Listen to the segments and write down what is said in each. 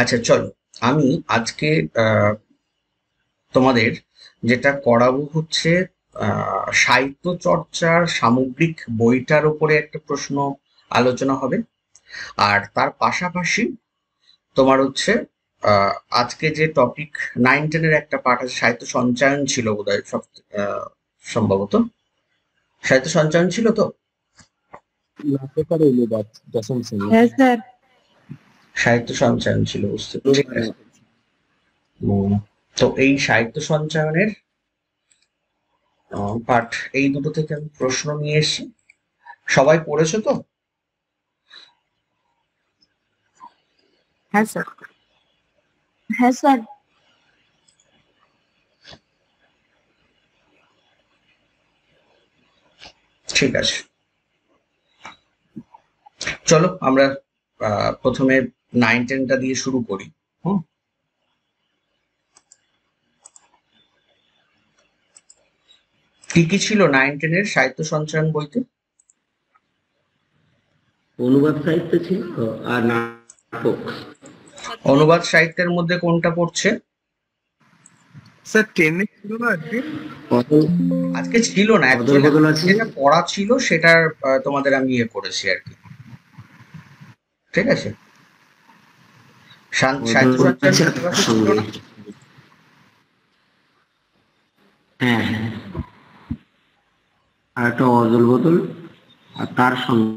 আচ্ছা চলো, আমি আজকে তোমাদের যেটা করাবো হচ্ছে সাহিত্য চর্চার সামগ্রিক বইটার উপরে একটা প্রশ্ন আলোচনা হবে। আর তার পাশাপাশি তোমার হচ্ছে আহ, আজকে যে টপিক 9-10-এর একটা পাঠ আছে, সাহিত্য সঞ্চয়ন ছিল বোধহয় সব, সম্ভবত সাহিত্য সঞ্চয়ন ছিল তো। নাট্যকার অনুবাদ দশম শ্রেণী। হ্যাঁ স্যার। সাহিত্য সঞ্চয়ন ছিল, বুঝতে ঠিক আছে। তো এই সাহিত্য সঞ্চয়নের পাঠ, এই দুটো থেকে আমি প্রশ্ন নিয়ে এসেছি। সবাই পড়েছো তো? হ্যাঁ স্যার। হ্যাঁ স্যার। ঠিক আছে, চলো আমরা প্রথমে 9-10টা দিয়ে শুরু করি। হুম, কি কি ছিল 9-10-এর সাহিত্য সঞ্চয়ন বইতে? অনুবাদ সাহিত্য ছিল আর নাটক। অনুবাদ সাহিত্যের মধ্যে কোনটা পড়ছে? স্যার ট্রেনে ছিল না আজকে? আজকে ছিল না, অদল বদল আছে। যেটা পড়া ছিল সেটার তোমাদের আমি ইয়ে করেছি আর কি। ঠিক আছে, সাহিত্য সঞ্চয়ন ছিল না? হ্যাঁ হ্যাঁ, আর একটা অদল বদল আর তার সঙ্গে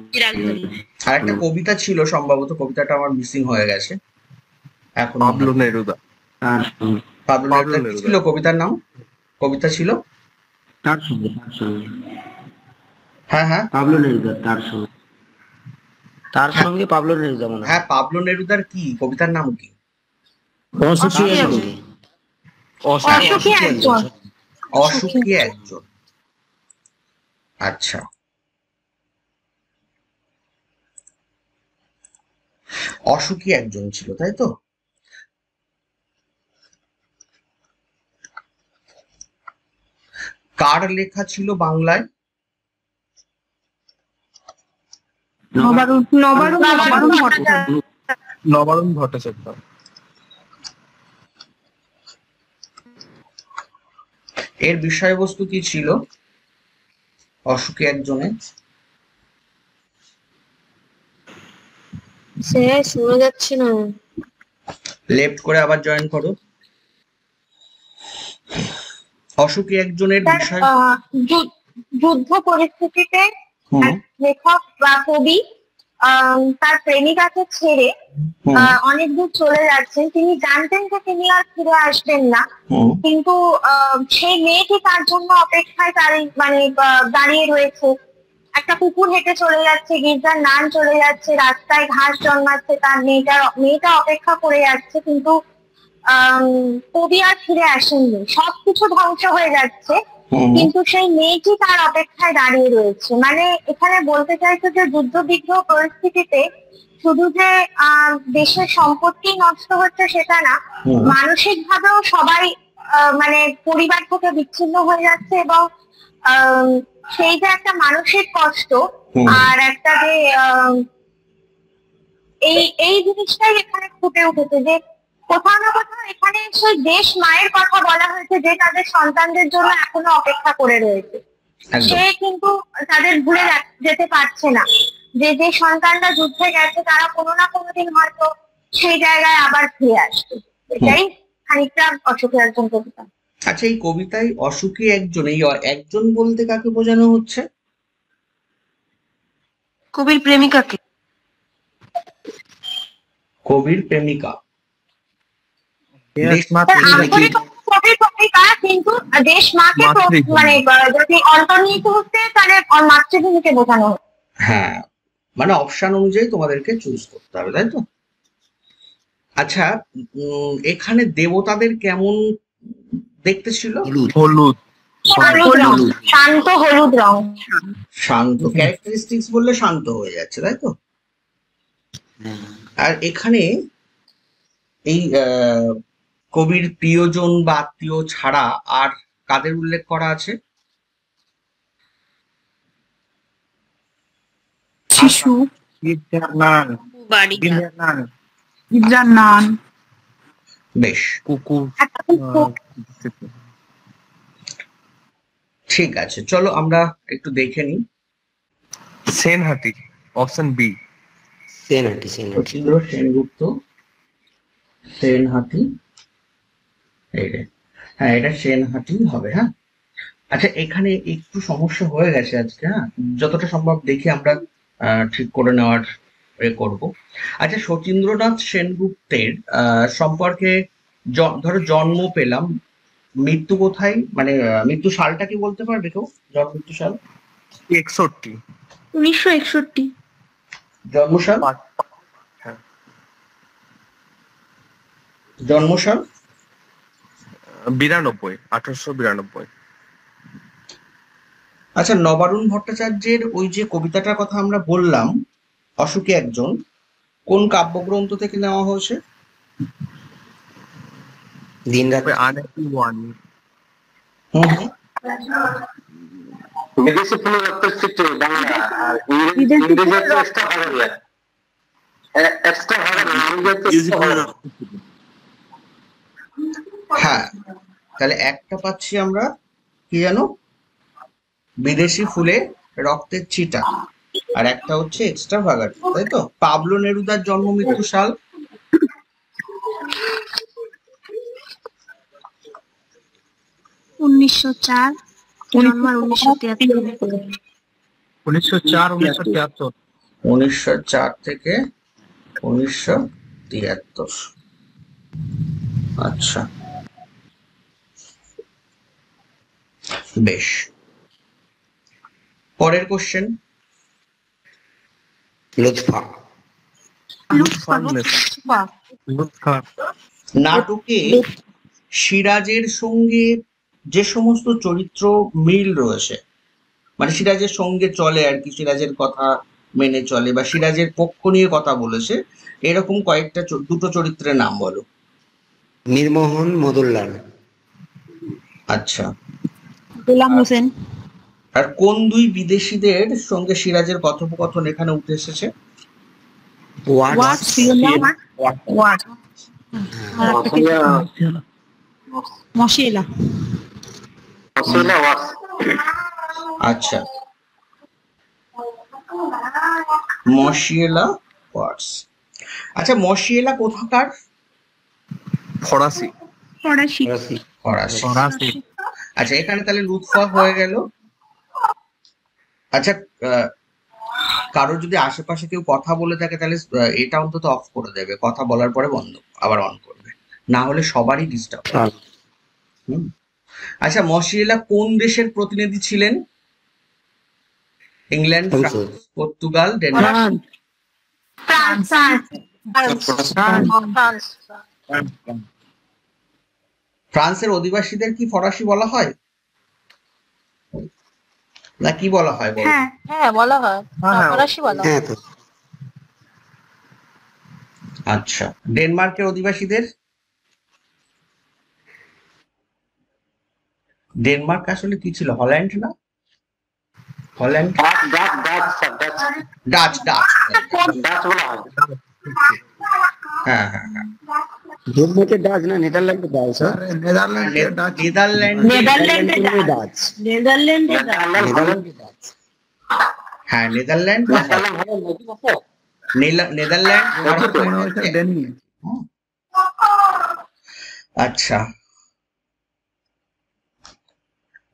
আর একটা কবিতা ছিল সম্ভবত, কবিতাটা আমার মিসিং হয়ে গেছে এখন। Pablo Neruda. তার সঙ্গে পাবলো নেরুদা কি ছিল কবিতার নাম? কবিতা ছিল তার সঙ্গে তার সঙ্গে হ্যাঁ হ্যাঁ পাবলো নেরুদা তার সঙ্গে পাবলো নেরুদা মনে হয়। হ্যাঁ, পাবলো নেরুদার কি কবিতার নাম কি? অসুখী একজন। আচ্ছা, অসুখী একজন ছিল, তাই তো? কার লেখা ছিল বাংলায়? নবারুণ ভট্টাচার্য। এর বিষয়বস্তু কি ছিল অসুখী একজনে? শোনা যাচ্ছে না। লেফট করে আবার জয়েন করো। অসুখী একজনের বিষয় যুদ্ধ পরিস্থিতিতে লেখক বা কবি তার প্রেমিকাকে ছেড়ে অনেক দূর চলে যাচ্ছেন। তিনি জানতেন যে তিনি আর ফিরে আসবেন না, কিন্তু সেই মেয়েটি তার জন্য অপেক্ষায় দাঁড়িয়ে রয়েছে। একটা কুকুর হেঁটে চলে যাচ্ছে, গির্জার নান চলে যাচ্ছে, রাস্তায় ঘাস জন্মাচ্ছে, তার মেয়েটা অপেক্ষা করে যাচ্ছে, কিন্তু কবি আর ফিরে আসেননি। সবকিছু ধ্বংস হয়ে যাচ্ছে, কিন্তু সেই মেয়েটি তার অপেক্ষায় দাঁড়িয়ে রয়েছে। মানে এখানে বলতে চাইছে যে যুদ্ধ বিগ্রহ পরিস্থিতিতে শুধু যে দেশের সম্পত্তি নষ্ট হচ্ছে সেটা না, মানসিক ভাবেও সবাই মানে পরিবার থেকে বিচ্ছিন্ন হয়ে যাচ্ছে, এবং সেই যে একটা মানসিক কষ্ট আর একটা যে এই জিনিসটাই এখানে ফুটে উঠেছে, যে কোথাও না কোথাও এখানে সেই দেশ মায়ের কথা বলা হয়েছে যে তাদের সন্তানদের জন্য এখনো অপেক্ষা করে রয়েছে। সে কিন্তু তাদের ভুলে যেতে পারছে না যে যে সন্তানরা যুদ্ধে গেছে তারা কোনো না কোনোদিন হয়তো সেই জায়গায় আবার ফিরে আসবে। এটাই খানিকটা অসুখী একজন কবিতা। আচ্ছা, এই কবিতায় অসুখী একজন, এই একজন বলতে কাকে বোঝানো হচ্ছে? কবির প্রেমিকাকে। কবির প্রেমিকা। কিন্তু দেশ মাকে মানে যদি অন্তর্নিহিত হচ্ছে তাহলে মাতৃভূমিকে বোঝানো হচ্ছে। হ্যাঁ, মানে অপশন অনুযায়ী তোমাদেরকে চুজ করতে হবে, তাই তো? আচ্ছা, এখানে দেবতাদের কেমন দেখতে ছিল? হলুদ, শান্ত হলুদ রং। শান্ত, ক্যারেক্টারিস্টিক্স বললে শান্ত হয়ে যাচ্ছে, তাই তো? আর এখানে এই কবির প্রিয়জন বা আত্মীয় ছাড়া আর কাদের উল্লেখ করা আছে? শিশু, গির্জার নান। বেশ, কুকুর ঠিক আছে, চলো আমরা একটু দেখে নিই। Senhati, option B. সেনাটি শচীন্দ্র সেনগুপ্ত, সেনহাটি, এই রে, হ্যাঁ এটা সেনহাটি হবে। হ্যাঁ, আচ্ছা এখানে একটু সমস্যা হয়ে গেছে আজকে। হ্যাঁ, যতটা সম্ভব দেখি আমরা ঠিক করে নেওয়ার করব। আচ্ছা, শচীন্দ্রনাথ সেনগুপ্তের সম্পর্কে ধরো জন্ম পেলাম, মৃত্যু কোথায়, মানে মৃত্যু সালটা কি বলতে পারবে কেউ? জন্ম মৃত্যু সাল? 61। 1961। জন্মসাল, হ্যাঁ, জন্মসাল 92, 1892। আচ্ছা, নবারুণ ভট্টাচার্যের ওই যে কবিতাটার কথা আমরা বললাম, অসুখী একজন, কোন কাব্যগ্রন্থ থেকে নেওয়া হয়েছে? দিন রাত আনএকুয়ান। হুম হুম। বিদেশি পুনরুত্তর চিত্র বাংলা, আর ইংরেজি হচ্ছে এক্সট্রা ভাগারিয়া। এক্সট্রা ভাগারিয়া, ইংরেজি হচ্ছে extra ভাগারিয়া। হ্যাঁ, তাহলে একটা পাচ্ছি আমরা, কি জানো, বিদেশি ফুলে রক্তের ছিটা, আর একটা হচ্ছে এক্সট্রা ভাগাটি, তাই তো? পাবলো নেরুদার জন্ম মৃত্যু সাল? 1904, জন্ম 1973। 1904, 1973। 1904 থেকে 1973। আচ্ছা, বেশ, পরের কোশ্চেন। লুৎফা। লুৎফা। নাটকে সিরাজের সঙ্গে যে সমস্ত চরিত্র মিল রয়েছে, মানে সিরাজের সঙ্গে চলে আর কি, সিরাজের কথা মেনে চলে বা সিরাজের পক্ষ নিয়ে কথা বলেছে, এরকম কয়েকটা দুটো চরিত্রের নাম বলো। নীরমোহন মদনলাল। আচ্ছা, গোলাম হোসেন। আর কোন দুই বিদেশিদের সঙ্গে সিরাজের কথোপকথন এখানে উঠে এসেছে? ওয়াটস। মশিলা। আচ্ছা, মশিয়েলা ওয়াটস। আচ্ছা, মশিয়েলা কোথাকার? ফরাসি। ফরাসি। ফরাসি। আচ্ছা, এখানে তাহলে লুৎফা হয়ে গেল। আচ্ছা, কারোর যদি আশেপাশে কেউ কথা বলে থাকে তাহলে এটা অন্তত অফ করে দেবে, কথা বলার পরে বন্ধ, আবার অন করবে, না হলে সবারই ডিস্টার্ব হবে। হুম। আচ্ছা, মশিয়েলা কোন দেশের প্রতিনিধি ছিলেন? England, France, Portugal, Denmark? ফ্রান্সের অধিবাসীদের কি ফরাসি বলা হয়, না কি বলা হয় বলো? হ্যাঁ বলা হয়, ফরাসি বলা হয়। হ্যাঁ তো আচ্ছা, ডেনমার্কের অধিবাসীদের? ডেনমার্ক আসলে কি ছিল, হল্যান্ড না? হল্যান্ড, ডাচ, ডাচ, ডাচ বলা হয়। হ্যাঁ হ্যাঁ হ্যাঁ, ডেনমার্কের ডাচ না নেদারল্যান্ডের ডাচ। নেদারল্যান্ডের ডাচ। Netherland, Dutch. নেদারল্যান্ডের ডাচ। হ্যাঁ নেদারল্যান্ড, নেদারল্যান্ড ভারত হচ্ছে। আচ্ছা,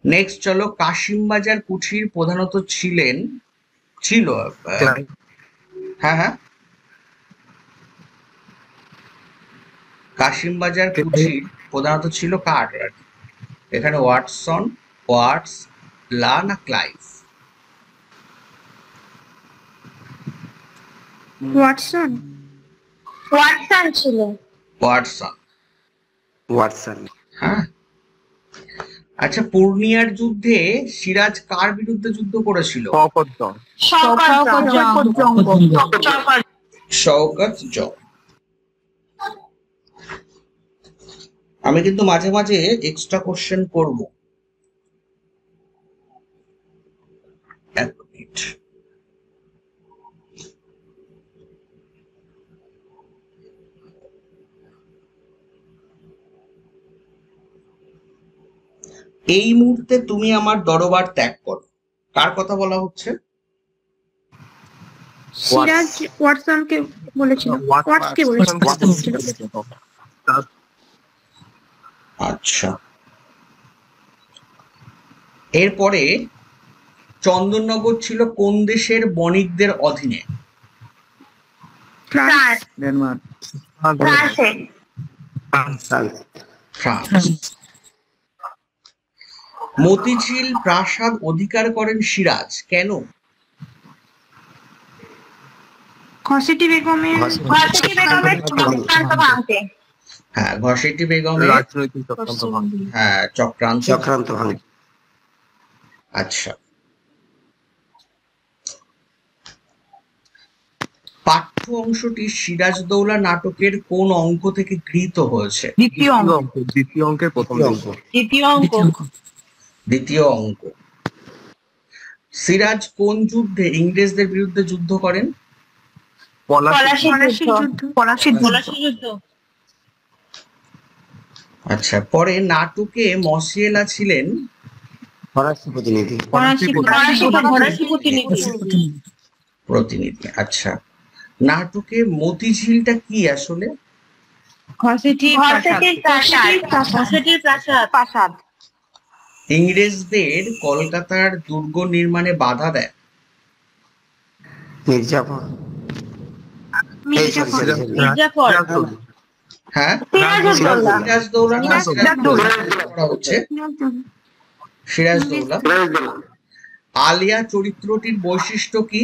নেক্সট চলো, কাশিমবাজার কুঠির প্রধানত ছিল হ্যাঁ হ্যাঁ, কাশিমবাজার কুঠির প্রধানত ছিল কার আর কি? এখানে ওয়াটসন, ওয়াটস, লা না ক্লাইভ? ওয়াটসন। ওয়াটসন ছিল। Watson, Watson. হ্যাঁ। আচ্ছা, পূর্ণিয়ার যুদ্ধে সিরাজ কার বিরুদ্ধে যুদ্ধ করেছিল? শওকত জং। আমি কিন্তু মাঝে মাঝে এক্সট্রা কোশ্চেন করব, এক মিনিট। এই মুহূর্তে তুমি আমার দরবার ত্যাগ করো, কার কথা বলা হচ্ছে? সিরাজ ওয়াটসনকে বলেছিল, ওয়াটসকে বলেছিল। আচ্ছা, এরপরে চন্দননগর ছিল কোন দেশের বণিকদের অধীনে? ফ্রান্স। ডেনমার্ক। ফ্রান্সে। ফ্রান্স। মতিঝিল প্রাসাদ অধিকার করেন সিরাজ, কেন? ঘসেটি বেগমের ঘসেটি বেগমের চক্রান্ত ভাঙতে। হ্যাঁ, ঘসেটি বেগমের রাজনৈতিক চক্রান্ত ভাঙতে। হ্যাঁ চক্রান্ত ভাঙে। আচ্ছা, পাঠ্য অংশটি সিরাজদৌলা নাটকের কোন অঙ্ক থেকে গৃহীত হয়েছে? দ্বিতীয় অঙ্কের প্রথম অঙ্ক। দ্বিতীয় অঙ্ক। সিরাজ কোন যুদ্ধে ইংরেজদের বিরুদ্ধে যুদ্ধ করেন? পলাশীর যুদ্ধ। আচ্ছা, পরে নাটকে মসিয়েলা ছিলেন ফরাসি প্রতিনিধি। প্রতিনিধি। আচ্ছা, নাটকে মতিঝিলটা কি আসলে? ঘসেটির প্রাসাদ। ইংরেজদের কলকাতার দুর্গ নির্মাণে বাধা দেয় মির্জাফর। হ্যাঁ, সিরাজদৌলা না করা হচ্ছে সিরাজদৌলা। আলিয়া চরিত্রটির বৈশিষ্ট্য কি?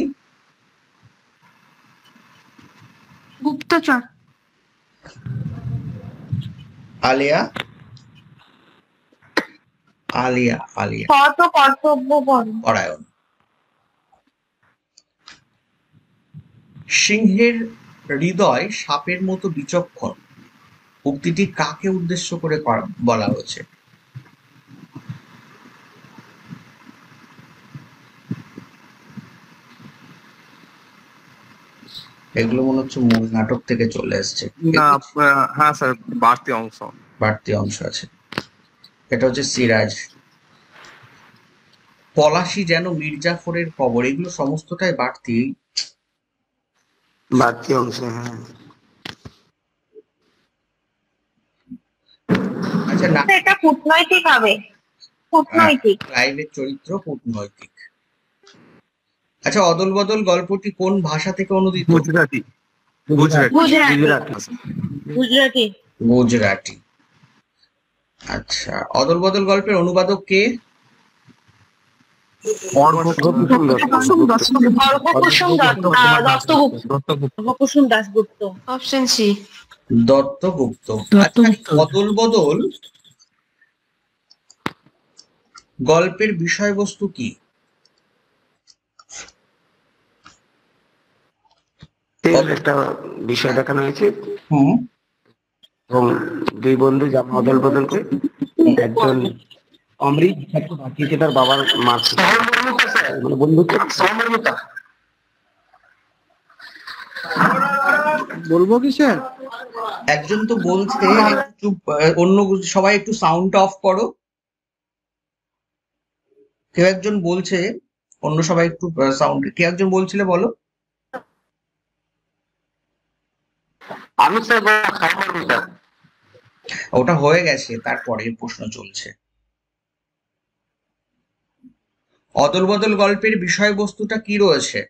গুপ্তচর। আলিয়া আলিয়া আলিয়া সৎ ও পরায়ণ। সিংহের হৃদয় সাপের মতো বিচক্ষণ উক্তিটি কাকে উদ্দেশ্য করে বলা হয়েছে? এগুলো মনে হচ্ছে মূল নাটক থেকে চলে এসছে। হ্যাঁ স্যার, বাড়তি অংশ আছে। এটা হচ্ছে সিরাজ। পলাশী যেন মির্জাফরের খবর, এগুলো সমস্তটাই বাড়তি অংশ। হ্যাঁ, আচ্ছা, না এটা কূটনৈতিক হবে। ক্লাইভের চরিত্র কূটনৈতিক। আচ্ছা, অদল বদল গল্পটি কোন ভাষা থেকে অনুদিত? গুজরাটি। আচ্ছা, অদল বদল গল্পের অনুবাদক কে? দত্তগুপ্ত। আচ্ছা, অদল বদল গল্পের বিষয়বস্তু কি? একটা বিষয় দেখানো হয়েছে এবং দুই বন্ধু জামা অদল বদল করে একজন অমৃত বাকিকে তার বাবার মারছে, মানে বন্ধুত্ব। বলবো কি স্যার? একজন তো বলছে একটু অন্য, সবাই একটু সাউন্ডটা অফ করো। কেউ একজন বলছে, অন্য সবাই একটু সাউন্ড, কে একজন বলছিলে বলো? আমি স্যার ওটা হয়ে গেছে, তারপরে প্রশ্ন চলছে। অদল বদল গল্পের বিষয়বস্তুটা কি রয়েছে?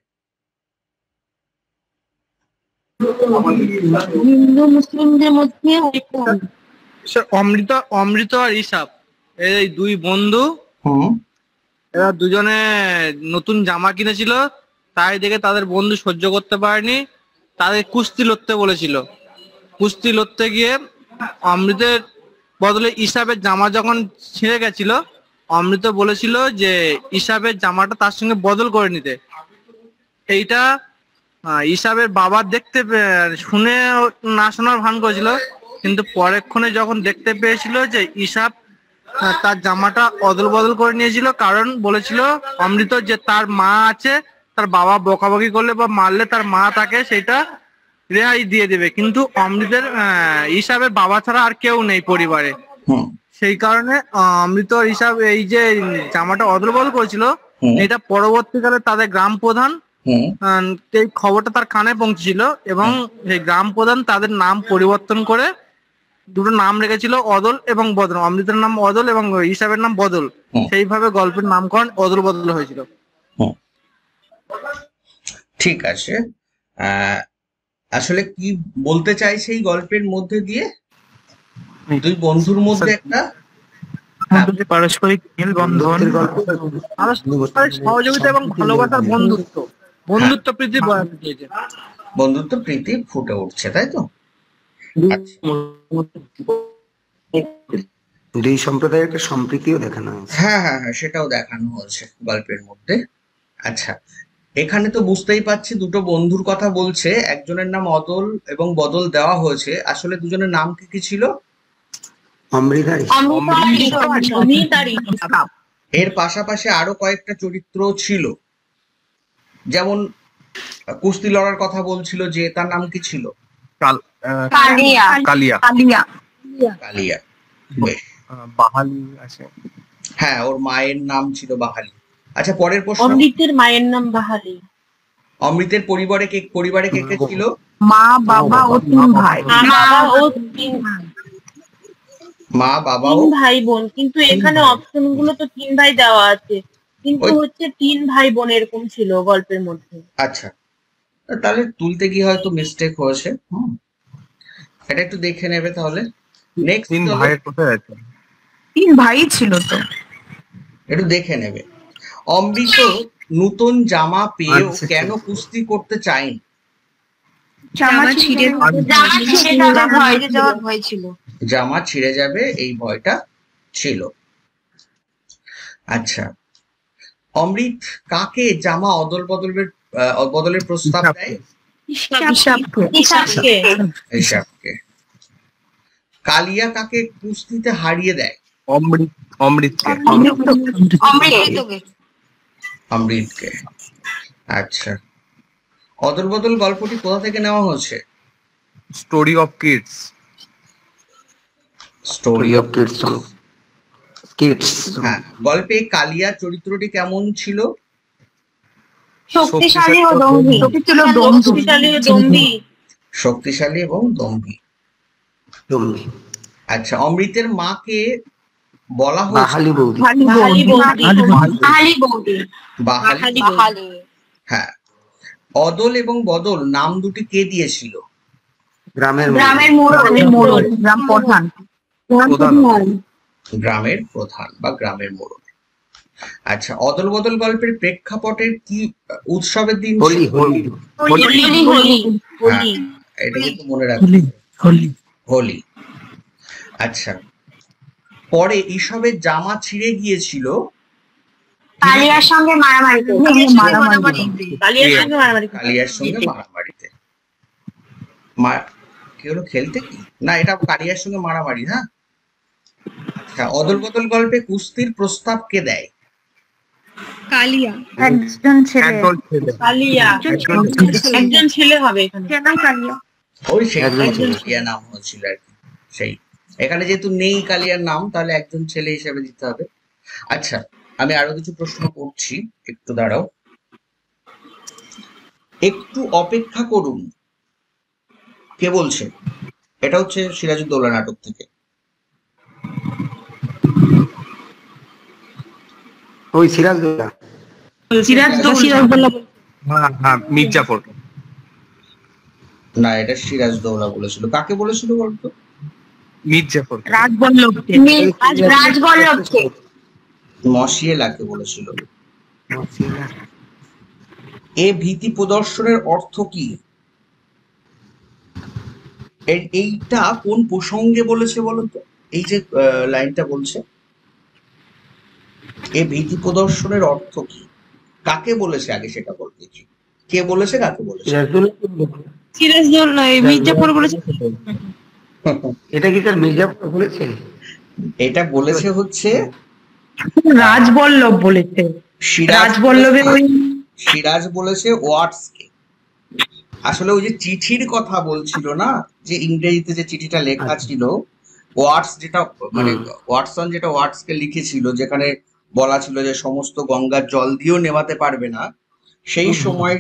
হিন্দু মুসলিমদের মধ্যে অমৃত আর ইসাব, এই দুই বন্ধু, এরা দুজনে নতুন জামা কিনেছিল, তাই দেখে তাদের বন্ধু সহ্য করতে পারেনি, তাদের কুস্তি লড়তে বলেছিল। কুস্তি লড়তে গিয়ে অমৃতের বদলে ইসাবের জামা যখন ছিঁড়ে গেছিল, অমৃত বলেছিল যে ইসাবের জামাটা তার সঙ্গে বদল করে নিতে। এইটা ইসাবের বাবা দেখতে শুনে না শোনার ভান করেছিল, কিন্তু পরেক্ষণে যখন দেখতে পেয়েছিল যে ইসাব তার জামাটা অদল বদল করে নিয়েছিল, কারণ বলেছিল অমৃত যে তার মা আছে, তার বাবা বকাবকি করলে বা মারলে তার মা তাকে সেটা রেহাই দিয়ে দেবে, কিন্তু অমৃতের ইসাবের বাবা ছাড়া আর কেউ নেই পরিবারে, সেই কারণে অমৃতর হিসাব এই যে জামাটা অদল বদল করেছিল, এটা পরবর্তীকালে তাদের গ্রাম প্রধান এই খবরটা তার কানে পৌঁছেছিল এবং এই গ্রাম প্রধান তাদের নাম পরিবর্তন করে দুটো নাম রেখেছিল অদল এবং বদল। অমৃতের নাম অদল এবং হিসাবের নাম বদল, সেইভাবে গল্পের নামকরণ অদল বদল হয়েছিল। ঠিক আছে, আসলে কি বলতে চাইছে এই গল্পের মধ্যে দিয়ে? দুই বন্ধুর মধ্যে একটা পারস্পরিক মেলবন্ধন, সহযোগিতা এবং ভালোবাসার বন্ধুত্ব প্রীতি বন্ধুত্ব প্রীতি ফুটে উঠছে, তাই তো? দুই সম্প্রদায়ের একটা সম্প্রীতিও দেখানো হয়েছে। হ্যাঁ হ্যাঁ হ্যাঁ, সেটাও দেখানো হয়েছে গল্পের মধ্যে। আচ্ছা, এখানে তো বুঝতেই পারছি দুটো বন্ধুর কথা বলছে, একজনের নাম অদল এবং বদল দেওয়া হয়েছে। আসলে দুজনের নাম কি কি ছিল? এর পাশাপাশি আরো কয়েকটা চরিত্র ছিল, যেমন কুস্তি লড়ার কথা বলছিল যে, তার নাম কি ছিল? কালিয়া। বেশ, বাহালি আছে। হ্যাঁ, ওর মায়ের নাম ছিল বাহালি। আচ্ছা, পরের প্রশ্ন। অমৃতের মায়ের নাম বাহালি। অমৃতের পরিবারে কে কে ছিল? মা, বাবা ও 3 ভাই। মা, বাবা ও 3 ভাই বোন, কিন্তু এখানে অপশন গুলো তো 3 ভাই দেওয়া আছে, কিন্তু হচ্ছে 3 ভাই বোন এরকম ছিল গল্পের মধ্যে। আচ্ছা, তাহলে তুলতে গিয়ে হয়তো মিস্টেক হয়েছে। এটা একটু দেখে নেবে তাহলে। নেক্সট, 3 ভাইয়ের কোথায় আছে? 3 ভাই ছিল তো, একটু দেখে নেবে। অমৃত নতুন জামা পেয়েও কেন কুস্তি করতে চায়নি? জামা ছিঁড়ে যাওয়ার ভয় ছিল। জামা ছিঁড়ে যাবে এই ভয়টা ছিল। আচ্ছা, অমৃত কাকে জামা বদলের প্রস্তাব দেয়? হিসাবকে। কালিয়া কাকে কুস্তিতে হারিয়ে দেয়? অমৃতকে। আচ্ছা, অদল বদল গল্পটি কোথা থেকে নেওয়া হয়েছে? Story of kids. হ্যাঁ, গল্পে কালিয়া চরিত্রটি কেমন ছিল? শক্তিশালী এবং দম্ভী। আচ্ছা, অমৃতের মাকে বলা হয়েছে বাহালি। হ্যাঁ, অদল এবং বদল নাম দুটি কে দিয়েছিল? গ্রামের প্রধান বা গ্রামের মোড়ল। আচ্ছা, অদল বদল গল্পের প্রেক্ষাপটের কি উৎসবের দিন? এটা কিন্তু মনে রাখবে, হোলি। আচ্ছা, পরে ঈশবের জামা ছিঁড়ে গিয়েছিল কালিয়ার সঙ্গে মারামারিতে। কি হলো, খেলতে কি না, এটা কালিয়ার সঙ্গে মারামারি। হ্যাঁ, আচ্ছা, অদল বদল গল্পে কুস্তির প্রস্তাব কে দেয়? কালিয়া। একজন ছেলে হবে এখানে। ওই কালিয়া নাম হচ্ছিল আর কি। সেই এখানে যেহেতু নেই কালিয়ার নাম, তাহলে একজন ছেলে হিসেবে দিতে হবে। আচ্ছা, আমি আরো কিছু প্রশ্ন করছি, একটু দাঁড়াও। একটু অপেক্ষা করুন কে বলছে? এটা হচ্ছে সিরাজউদ্দৌলা নাটক থেকে। ওই সিরাজউদ্দৌলা। মির্জাফর। না, এটা সিরাজউদ্দৌলা বলেছিল। কাকে বলেছিল বলতো? মির্জাফর। রাজবল্লভকে। মশিয়েলাকে বলেছিল। এ ভীতি প্রদর্শনের অর্থ কি? এইটা কোন প্রসঙ্গে বলেছে বলতো? এই যে লাইনটা বলছে, এ ভীতি প্রদর্শনের অর্থ কি, কাকে বলেছে আগে সেটা বলতে কি, কে বলেছে, কাকে বলেছে? মির্জাফর বলেছে। এটা কি তার মির্জাফর বলেছে? এটা বলেছে হচ্ছে রাজবল্লভ বলেছে। সিরাজ বলেছে ওয়াটসকে। আসলে ওই যে চিঠির কথা বলছিল না, যে ইংরেজিতে যে চিঠিটা লেখা ছিল, ওয়াটস যেটা মানে ওয়াটসন যেটা ওয়াটসকে লিখেছিল, যেখানে বলা ছিল যে সমস্ত গঙ্গার জল দিয়েও নেভাতে পারবে না, সেই সময়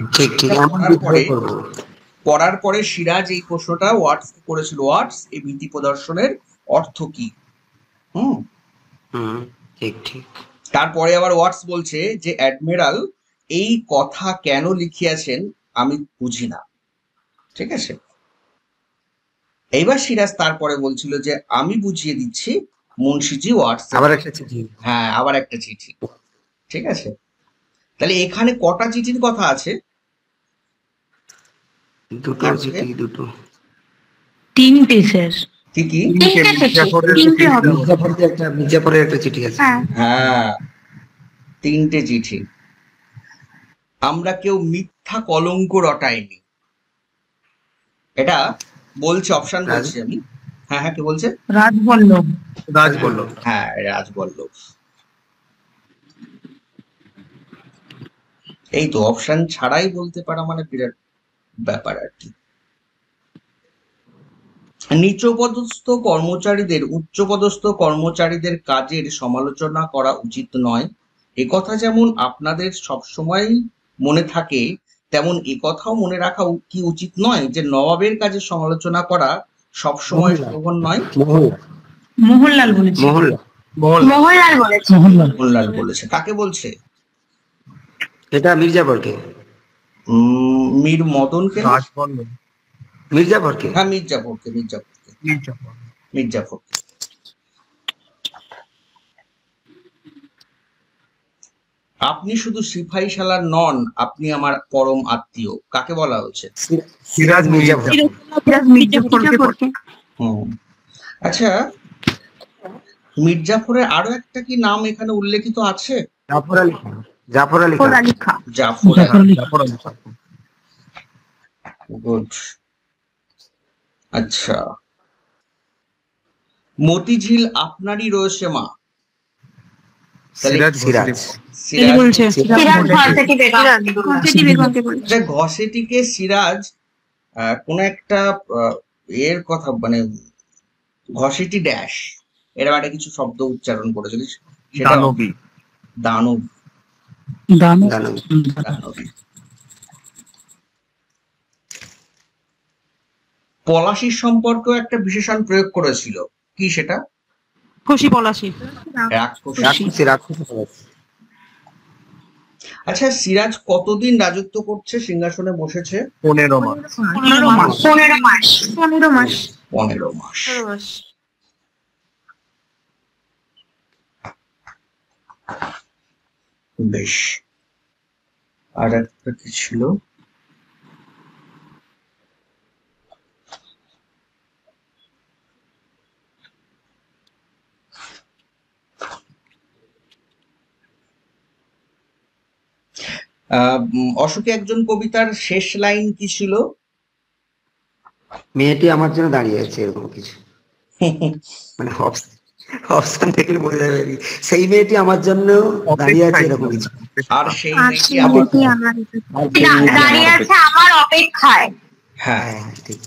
পড়ার পরে সিরাজ এই প্রশ্নটা ওয়াটস করেছিল, ওয়াটস এই ভীতি প্রদর্শনের অর্থ কি? ঠিক ঠিক। তারপরে আবার ওয়াটস বলছে যে অ্যাডমিরাল এই কথা কেন লিখিয়াছেন আমি বুঝি না। ঠিক আছে, এইবার সিরাজ তারপরে বলছিল যে আমি বুঝিয়ে দিচ্ছি মুন্সিজি ওয়াটস। আবার একটা চিঠি। হ্যাঁ, আবার একটা চিঠি। ঠিক আছে, তাহলে এখানে কটা চিঠির কথা আছে? দুটো চিঠি, দুটো। তিনটে স্যার। কি কি? মির্জাফরের একটা চিঠি আছে। হ্যাঁ, তিনটে চিঠি। আমরা কেউ মিথ্যা কলঙ্ক রটাইনি, এটা বলছে, অপশন বলছি আমি। হ্যাঁ হ্যাঁ, কি বলছে? রাজবল্লভ। রাজবল্লভ। হ্যাঁ, রাজবল্লভ। এই তো অপশন ছাড়াই বলতে পারা মানে বিরাট ব্যাপার আর কি। নিচপদস্থ কর্মচারীদের উচ্চপদস্থ কর্মচারীদের কাজের সমালোচনা করা উচিত নয়, একথা যেমন আপনাদের সবসময় মনে থাকে, তেমন একথাও মনে রাখা কি উচিত নয় যে নবাবের কাজের সমালোচনা করা সবসময় শোভন নয়? মোহনলাল বলেছে। মোহনলাল বলেছে। কাকে বলছে? এটা মির্জাফরকে। মীর মদনকে? রাজবল্লভ। মির্জাফরকে। হ্যাঁ, মির্জাফরকে। আপনি শুধু সিপাহী শালার নন, আপনি আমার পরম আত্মীয়, কাকে বলা হচ্ছে? সিরাজ মির্জাফর। আচ্ছা, মির্জাফরের আরো একটা কি নাম এখানে উল্লেখিত আছে? জাফর আলী খান। গুড। আচ্ছা, মতিঝিল আপনারই রয়েছে মা। ঘসেটিকে সিরাজ কোন একটা এর কথা মানে ঘসেটি ড্যাশ এরকম একটা কিছু শব্দ উচ্চারণ করেছিল, সেটা দানবী। পলাশির সম্পর্কেও একটা বিশেষণ প্রয়োগ করেছিল, কি সেটা? খুশি পলাশি। আচ্ছা, সিরাজ কতদিন রাজত্ব করছে, সিংহাসনে বসেছে? 15 মাস। বেশ। আর একটা কি ছিল? অশোকে একজন কবিতার শেষ লাইন কি ছিল? মেয়েটি আমার জন্য দাঁড়িয়ে আছে, এরকম কিছু। মানে অপশন থেকে বোঝা যাবে সেই মেয়েটি আমার জন্য দাঁড়িয়ে আছে, এরকম কিছু। আর সেই মেয়েটি দাঁড়িয়ে আছে আমার অপেক্ষায়। হ্যাঁ, ঠিক।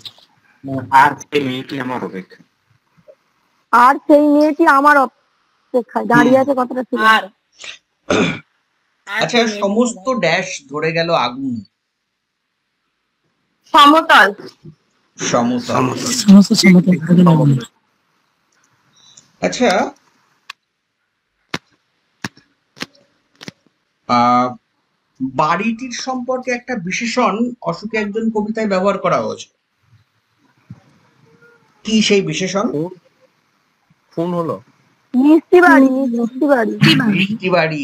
আর সেই মেয়েটি আমার অপেক্ষায়। দাঁড়িয়ে আছে কথাটা ছিল। আচ্ছা, সমস্ত ড্যাশ ধরে গেল আগুন। সমতল। আচ্ছা, বাড়িটির সম্পর্কে একটা বিশেষণ অশোকে একজন কবিতায় ব্যবহার করা হয়েছে, কি সেই বিশেষণ? ফোন হলো মিষ্টি বাড়ি।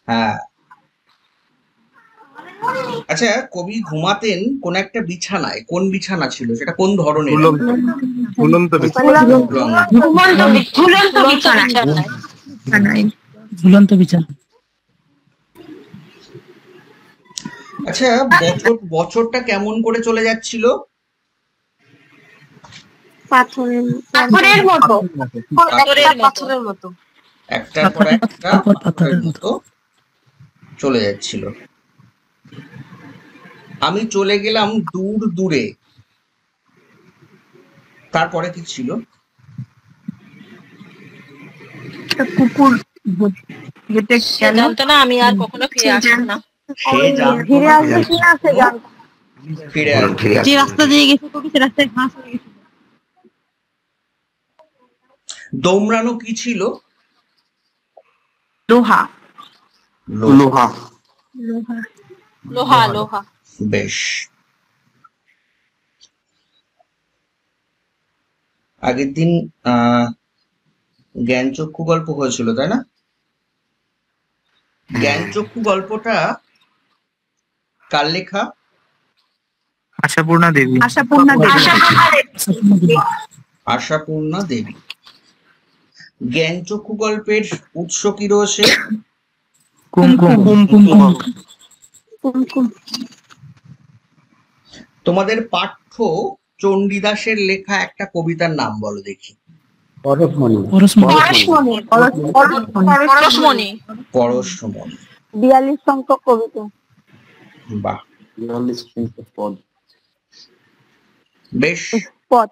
হ্যাঁ। আচ্ছা, কবি ঘুমাতেন কোন একটা বিছানায়, কোন বিছানা ছিল সেটা, কোন ধরনের? ঝুলন্ত বিছানা। আচ্ছা, বছরটা কেমন করে চলে যাচ্ছিল? পাথরের মতো একটার পর একটা পাথরের মতো চলে যাচ্ছিল। আমি চলে গেলাম দূর দূরে, তারপরে কি ছিল? কুকুর যেটা জানতো না আমি আর কখনো ফিরে আসবো না। ফিরে আসবে কিনা সে জানতো। ফিরে আসবে। যে রাস্তা দিয়ে গেছে কবি সে রাস্তায় ঘাস হয়ে গেছে। দৌড়ানো কি ছিল? লোহা। লোহা। লোহা। লোহা লোহা। বেশ, আগের দিন জ্ঞানচক্ষু গল্প হয়েছিল তাই না? জ্ঞানচক্ষু গল্পটা কার লেখা? আশাপূর্ণা দেবী। আশাপূর্ণা দেবী। আশাপূর্ণা দেবী। জ্ঞানচক্ষু গল্পের উৎস কি রয়েছে? তোমাদের পাঠ্য চণ্ডীদাসের লেখা একটা কবিতার নাম বলো দেখি। পরশমণি। পরশমণি। পরশমণি। 42 সংখ্যক কবিতা। বাহ, 42 পদ। বেশ। পদ